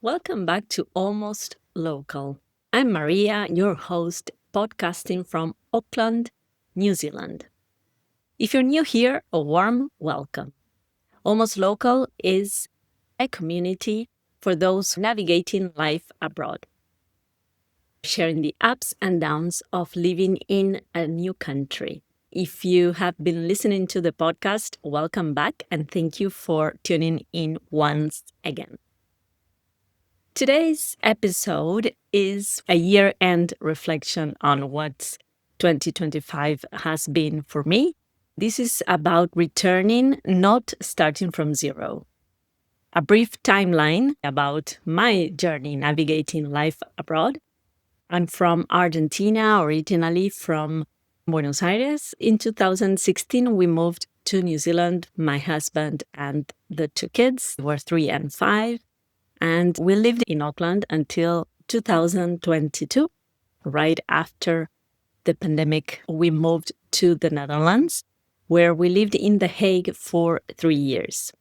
Welcome back to Almost Local. I'm Maria, your host, podcasting from Auckland, New Zealand. If you're new here, a warm welcome. Almost Local is a community for those navigating life abroad, sharing the ups and downs of living in a new country. If you have been listening to the podcast, welcome back and thank you for tuning in once again. Today's episode is a year-end reflection on what 2025 has been for me. This is about returning, not starting from zero. A brief timeline about my journey navigating life abroad. I'm from Argentina, originally from Buenos Aires. In 2016, we moved to New Zealand. My husband and the two kids were 3 and 5. And we lived in Auckland until 2022. Right after the pandemic, we moved to the Netherlands, where we lived in The Hague for 3 years.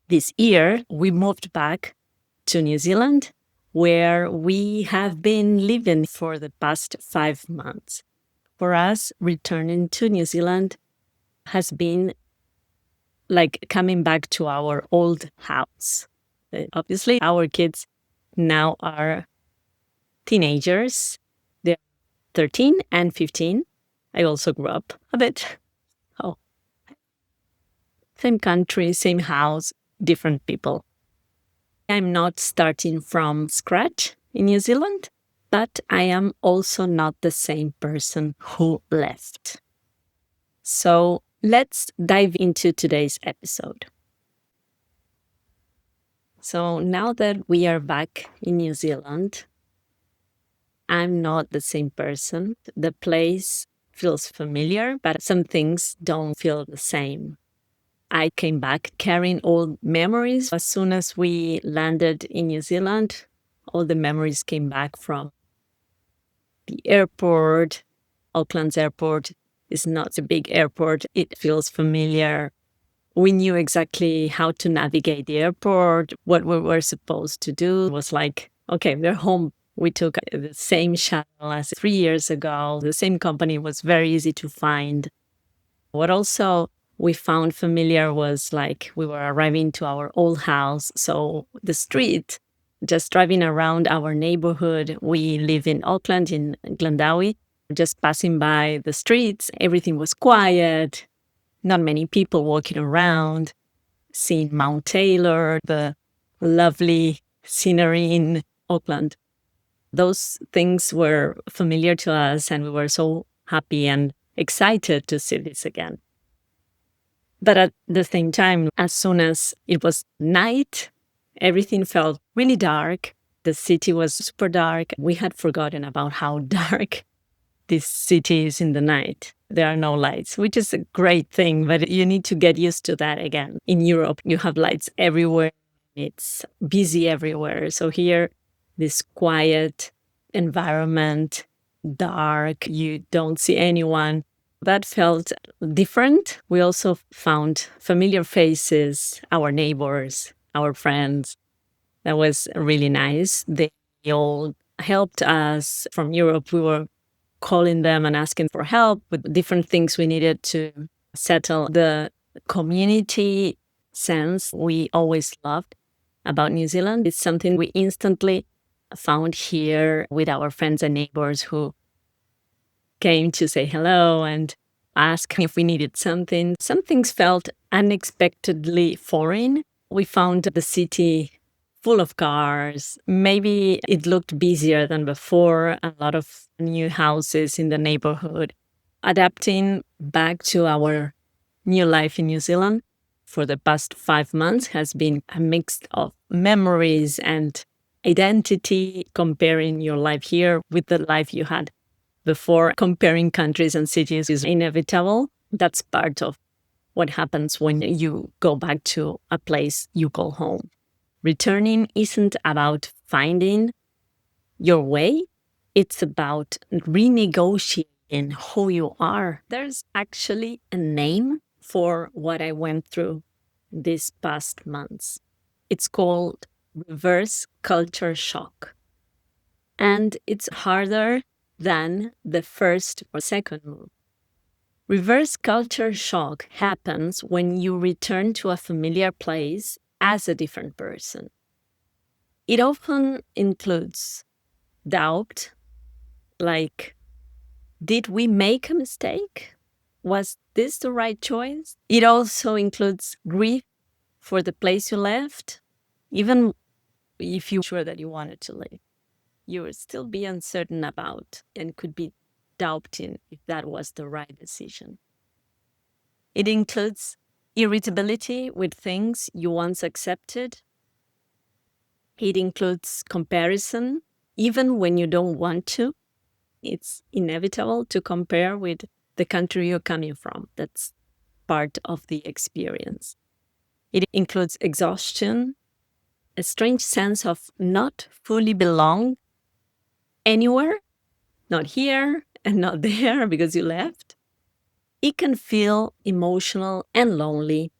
This year, we moved back to New Zealand, where we have been living for the past 5 months. For us, returning to New Zealand has been like coming back to our old house. Obviously, our kids now are teenagers. They're 13 and 15. I also grew up a bit. Oh, same country, same house, different people. I'm not starting from scratch in New Zealand, but I am also not the same person who left. So let's dive into today's episode. So now that we are back in New Zealand, I'm not the same person. The place feels familiar, but some things don't feel the same. I came back carrying old memories. As soon as we landed in New Zealand, all the memories came back from the airport. Auckland's airport is not a big airport. It feels familiar. We knew exactly how to navigate the airport. What we were supposed to do was like, okay, we're home. We took the same shuttle as 3 years ago. The same company was very easy to find. What also we found familiar was like we were arriving to our old house. So the street, just driving around our neighborhood, we live in Auckland, in Glendowie, just passing by the streets, everything was quiet. Not many people walking around, seeing Mount Taylor, the lovely scenery in Auckland. Those things were familiar to us, and we were so happy and excited to see this again. But at the same time, as soon as it was night, everything felt really dark. The city was super dark. We had forgotten about how dark this city is in the night. There are no lights, which is a great thing, but you need to get used to that again. In Europe, you have lights everywhere. It's busy everywhere. So here, this quiet environment, dark, you don't see anyone. That felt different. We also found familiar faces, our neighbors, our friends. That was really nice. They all helped us from Europe. We were calling them and asking for help with different things we needed to settle. The community sense we always loved about New Zealand is something we instantly found here with our friends and neighbors who came to say hello and ask if we needed something. Some things felt unexpectedly foreign. We found the city full of cars. Maybe it looked busier than before, a lot of new houses in the neighborhood. Adapting back to our new life in New Zealand for the past 5 months has been a mix of memories and identity, comparing your life here with the life you had before. Comparing countries and cities is inevitable. That's part of what happens when you go back to a place you call home. Returning isn't about finding your way. It's about renegotiating who you are. There's actually a name for what I went through these past months. It's called reverse culture shock. And it's harder than the first or second move. Reverse culture shock happens when you return to a familiar place as a different person. It often includes doubt, like, did we make a mistake? Was this the right choice? It also includes grief for the place you left. Even if you're sure that you wanted to leave, you would still be uncertain about and could be doubting if that was the right decision. It includes irritability with things you once accepted. It includes comparison, even when you don't want to. It's inevitable to compare with the country you're coming from. That's part of the experience. It includes exhaustion, a strange sense of not fully belong anywhere, not here and not there because you left. It can feel emotional and lonely.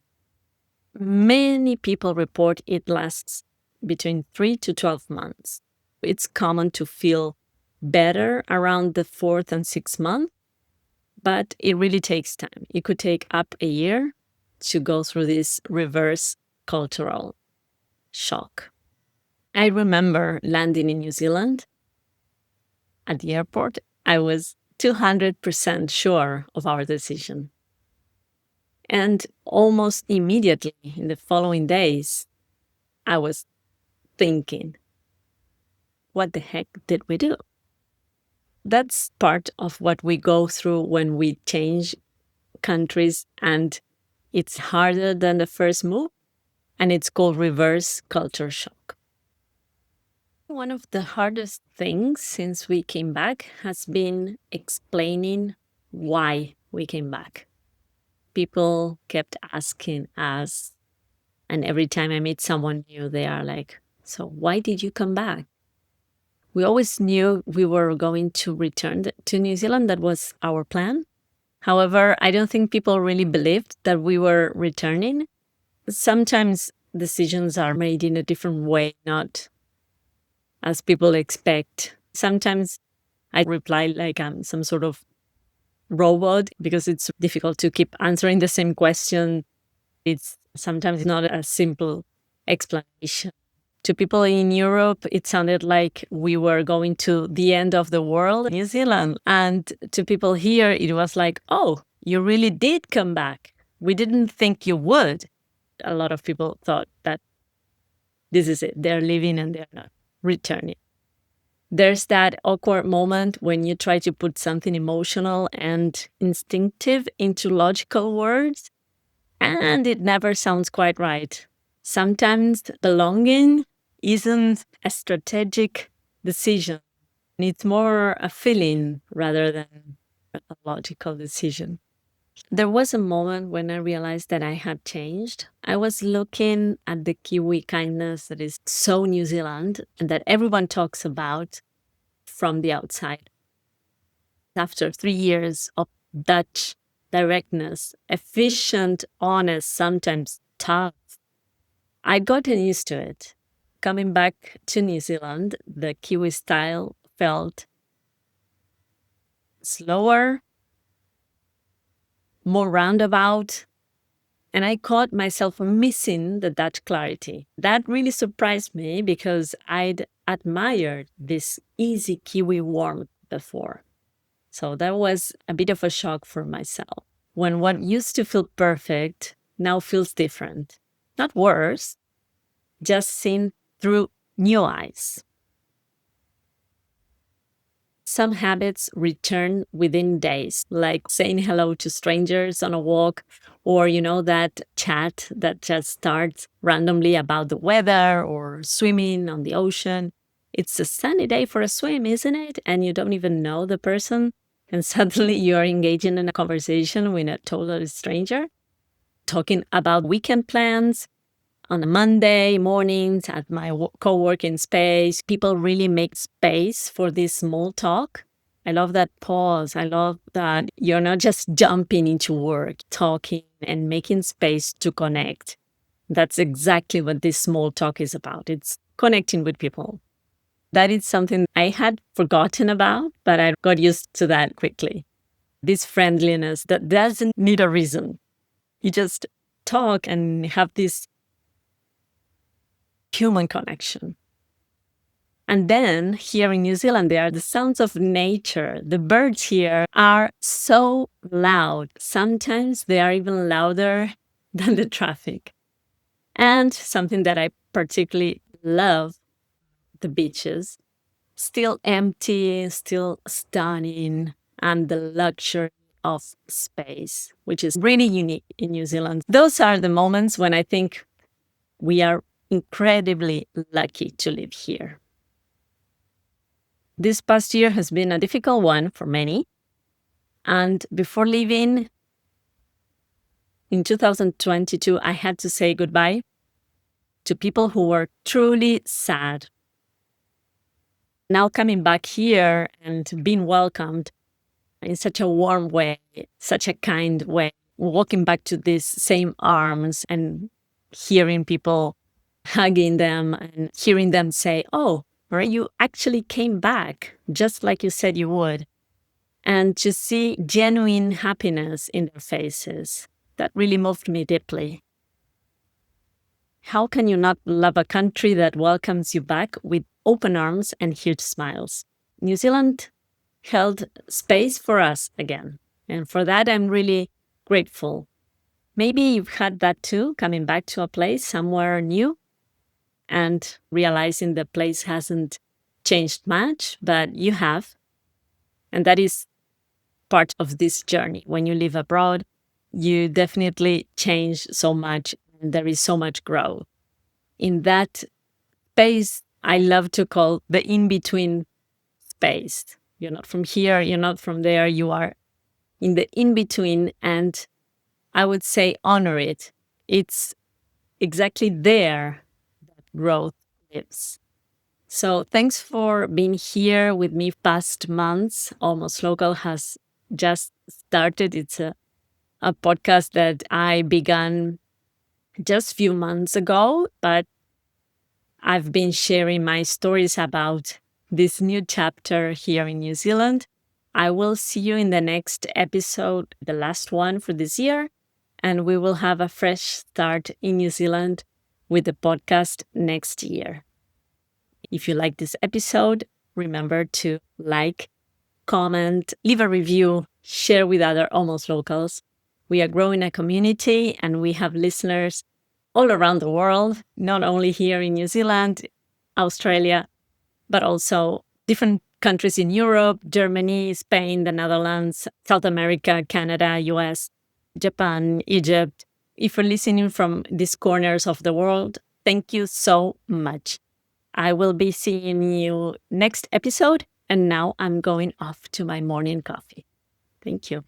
Many people report it lasts between 3 to 12 months. It's common to feel better around the 4th and 6th month, but it really takes time. It could take up a year to go through this reverse cultural shock. I remember landing in New Zealand at the airport. I was 200% sure of our decision. And almost immediately in the following days, I was thinking, what the heck did we do? That's part of what we go through when we change countries, and it's harder than the first move, and it's called reverse culture shock. One of the hardest things since we came back has been explaining why we came back. People kept asking us, and every time I meet someone new, they are like, so why did you come back? We always knew we were going to return to New Zealand. That was our plan. However, I don't think people really believed that we were returning. Sometimes decisions are made in a different way, not as people expect. Sometimes I reply like I'm some sort of robot because it's difficult to keep answering the same question. It's sometimes not a simple explanation. To people in Europe, it sounded like we were going to the end of the world, New Zealand. And to people here, it was like, oh, you really did come back. We didn't think you would. A lot of people thought that this is it. They're leaving and they're not returning. There's that awkward moment when you try to put something emotional and instinctive into logical words, and it never sounds quite right. Sometimes belonging isn't a strategic decision. It's more a feeling rather than a logical decision. There was a moment when I realized that I had changed. I was looking at the Kiwi kindness that is so New Zealand and that everyone talks about from the outside. After 3 years of Dutch directness, efficient, honest, sometimes tough, I'd gotten used to it. Coming back to New Zealand, the Kiwi style felt slower, more roundabout, and I caught myself missing the Dutch clarity. That really surprised me because I'd admired this easy Kiwi warmth before. So that was a bit of a shock for myself. When what used to feel perfect now feels different. Not worse, just seen through new eyes. Some habits return within days, like saying hello to strangers on a walk, or, that chat that just starts randomly about the weather or swimming on the ocean. It's a sunny day for a swim, isn't it? And you don't even know the person. And suddenly you're engaging in a conversation with a total stranger, talking about weekend plans. On a Monday mornings at my co-working space, people really make space for this small talk. I love that pause. I love that you're not just jumping into work, talking and making space to connect. That's exactly what this small talk is about. It's connecting with people. That is something I had forgotten about, but I got used to that quickly. This friendliness that doesn't need a reason. You just talk and have this human connection. And then here in New Zealand, there are the sounds of nature. The birds here are so loud. Sometimes they are even louder than the traffic. And something that I particularly love, the beaches, still empty, still stunning, and the luxury of space, which is really unique in New Zealand. Those are the moments when I think we are incredibly lucky to live here. This past year has been a difficult one for many. And before leaving in 2022, I had to say goodbye to people who were truly sad. Now coming back here and being welcomed in such a warm way, such a kind way, walking back to these same arms and hearing people hugging them and hearing them say, "Oh, Maria, you actually came back just like you said you would." And to see genuine happiness in their faces, that really moved me deeply. How can you not love a country that welcomes you back with open arms and huge smiles? New Zealand held space for us again. And for that, I'm really grateful. Maybe you've had that too, coming back to a place somewhere new and realizing the place hasn't changed much, but you have. And that is part of this journey. When you live abroad, you definitely change so much, and there is so much growth. In that space, I love to call the in-between space. You're not from here, you're not from there, you are in the in-between, and I would say honor it. It's exactly there that growth lives. So thanks for being here with me past months. Almost Local has just started. It's a podcast that I began just a few months ago, but I've been sharing my stories about this new chapter here in New Zealand. I will see you in the next episode, the last one for this year, and we will have a fresh start in New Zealand with the podcast next year. If you like this episode, remember to like, comment, leave a review, share with other Almost Locals. We are growing a community and we have listeners all around the world, not only here in New Zealand, Australia, but also different countries in Europe, Germany, Spain, the Netherlands, South America, Canada, US, Japan, Egypt. If you're listening from these corners of the world, thank you so much. I will be seeing you next episode. And now I'm going off to my morning coffee. Thank you.